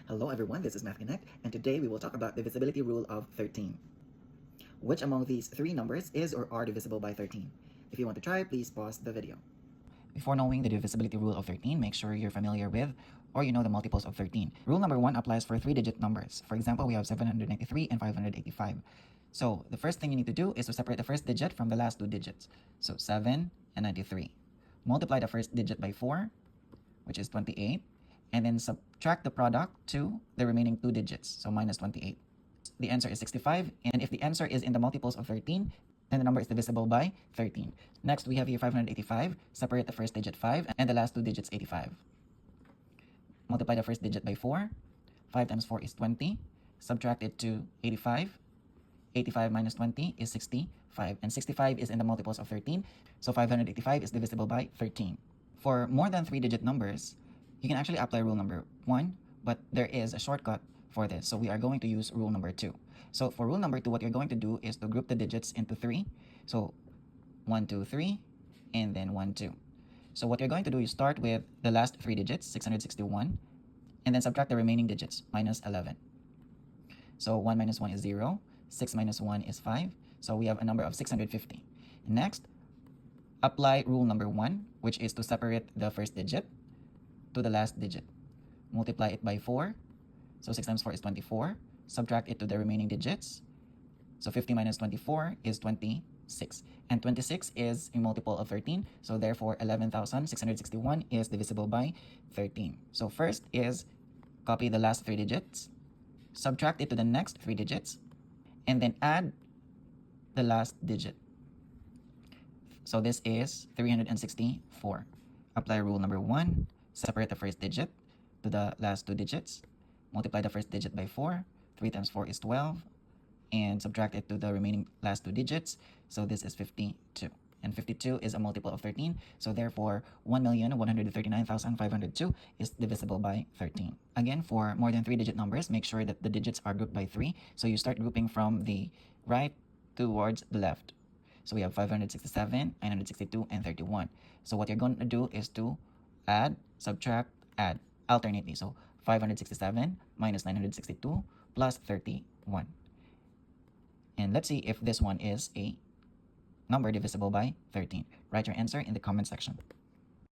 Hello everyone, this is Math Connect, and today we will talk about the divisibility rule of 13. Which among these three numbers is or are divisible by 13? If you want to try, please pause the video. Before knowing the divisibility rule of 13, make sure you're familiar with or you know the multiples of 13. Rule number 1 applies for 3-digit numbers. For example, we have 793 and 585. So the first thing you need to do is to separate the first digit from the last two digits. So 7 and 93. Multiply the first digit by 4, which is 28. And then subtract the product to the remaining two digits, so minus 28. The answer is 65, and if the answer is in the multiples of 13, then the number is divisible by 13. Next, we have here 585. Separate the first digit 5 and the last two digits 85. Multiply the first digit by 4. 5 times 4 is 20. Subtract it to 85. 85 minus 20 is 65, and 65 is in the multiples of 13, so 585 is divisible by 13. For more than 3-digit numbers, you can actually apply rule number 1, but there is a shortcut for this. So we are going to use rule number 2. So for rule number 2, what you're going to do is to group the digits into 3. So 1, 2, 3, and then 1, 2. So what you're going to do is start with the last 3 digits, 661, and then subtract the remaining digits, minus 11. So 1 minus 1 is 0, 6 minus 1 is 5, so we have a number of 650. Next, apply rule number 1, which is to separate the first digit to the last digit. Multiply it by 4. So 6 times 4 is 24. Subtract it to the remaining digits. So 50 minus 24 is 26. And 26 is a multiple of 13. So therefore 11,661 is divisible by 13. So first is copy the last 3 digits. Subtract it to the next 3 digits. And then add the last digit. So this is 364. Apply rule number 1. Separate the first digit to the last 2 digits. Multiply the first digit by 4. 3 times 4 is 12. And subtract it to the remaining last 2 digits. So this is 52. And 52 is a multiple of 13. So therefore, 1,139,502 is divisible by 13. Again, for more than 3-digit numbers, make sure that the digits are grouped by 3. So you start grouping from the right towards the left. So we have 567, 962, and 31. So what you're going to do is to add, subtract, add alternately. So 567 minus 962 plus 31. And let's see if this one is a number divisible by 13. Write your answer in the comment section.